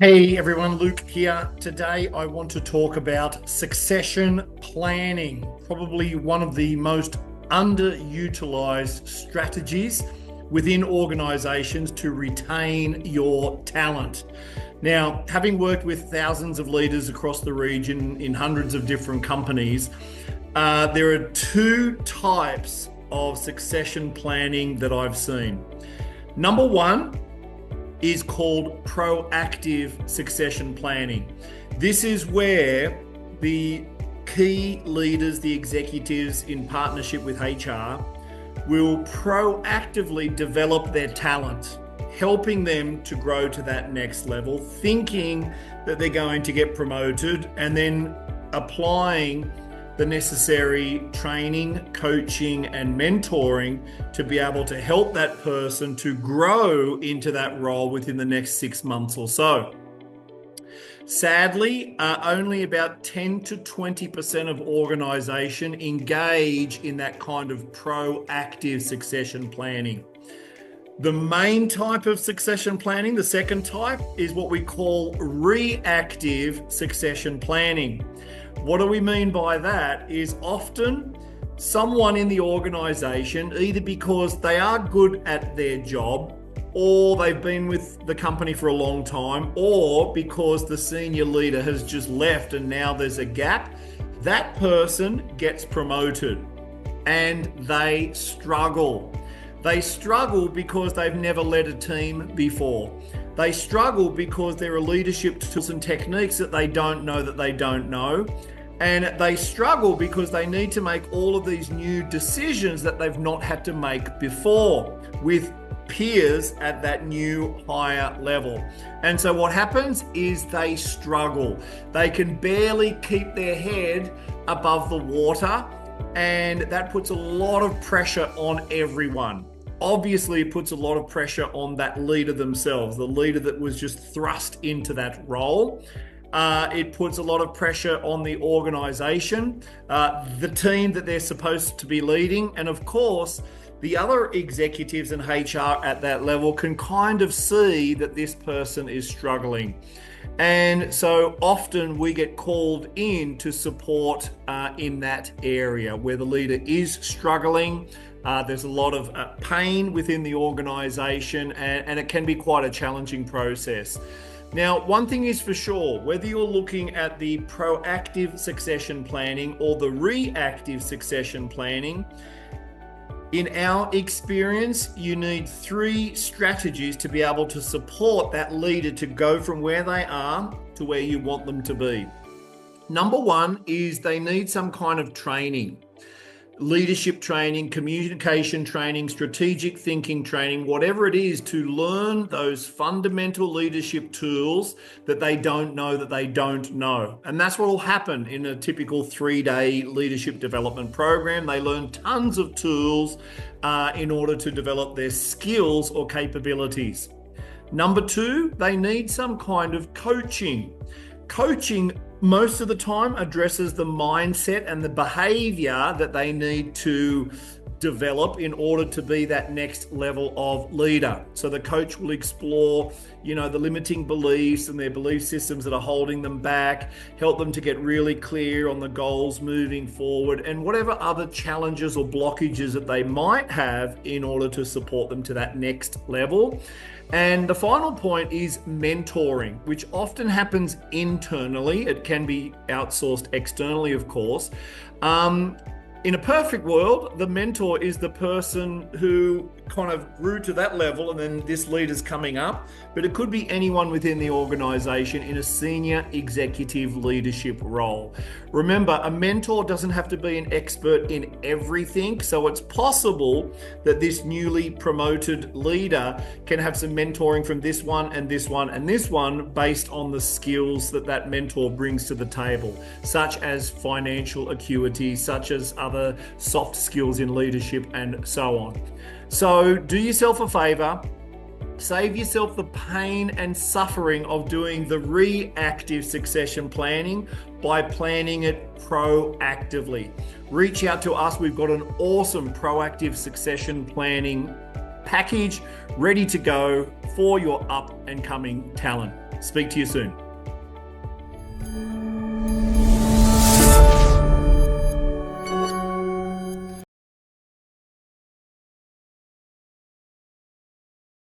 Hey everyone, Luke here. Today I want to talk about succession planning, probably one of the most underutilized strategies within organizations to retain your talent. Now, having worked with thousands of leaders across the region in hundreds of different companies, there are two types of succession planning that I've seen. Number one is called proactive succession planning. This is where the key leaders, the executives in partnership with HR, will proactively develop their talent, helping them to grow to that next level, thinking that they're going to get promoted, and then applying the necessary training, coaching, and mentoring to be able to help that person to grow into that role within the next 6 months or so. Sadly, only about 10 to 20% of organizations engage in that kind of proactive succession planning. The main type of succession planning, the second type, is what we call reactive succession planning. What do we mean by that? Is often someone in the organization, either because they are good at their job, or they've been with the company for a long time, or because the senior leader has just left and now there's a gap, that person gets promoted and they struggle. They struggle because they've never led a team before. They struggle because there are leadership tools and techniques that they don't know. And they struggle because they need to make all of these new decisions that they've not had to make before with peers at that new higher level. And so what happens is they struggle. They can barely keep their head above the water, and that puts a lot of pressure on everyone. Obviously, it puts a lot of pressure on that leader themselves, the leader that was just thrust into that role. It puts a lot of pressure on the organization, the team that they're supposed to be leading, and of course, the other executives and HR at that level can kind of see that this person is struggling. And so often we get called in to support in that area where the leader is struggling. There's a lot of pain within the organization, and it can be quite a challenging process. Now, one thing is for sure, whether you're looking at the proactive succession planning or the reactive succession planning, in our experience, you need 3 strategies to be able to support that leader to go from where they are to where you want them to be. Number 1 is they need some kind of training. Leadership training, communication training, strategic thinking training, whatever it is, to learn those fundamental leadership tools that they don't know. And that's what will happen in a typical 3-day leadership development program. They learn tons of tools in order to develop their skills or capabilities. Number 2, they need some kind of coaching. Coaching most of the time addresses the mindset and the behavior that they need to develop in order to be that next level of leader. So the coach will explore, the limiting beliefs and their belief systems that are holding them back, help them to get really clear on the goals moving forward, and whatever other challenges or blockages that they might have in order to support them to that next level. And the final point is mentoring, which often happens internally. It can be outsourced externally, of course. In a perfect world, the mentor is the person who kind of grew to that level and then this leader's coming up, but it could be anyone within the organization in a senior executive leadership role. Remember, a mentor doesn't have to be an expert in everything, so it's possible that this newly promoted leader can have some mentoring from this one and this one and this one based on the skills that that mentor brings to the table, such as financial acuity, such as other soft skills in leadership, and so on. So do yourself a favor, save yourself the pain and suffering of doing the reactive succession planning by planning it proactively. Reach out to us. We've got an awesome proactive succession planning package ready to go for your up and coming talent. Speak to you soon.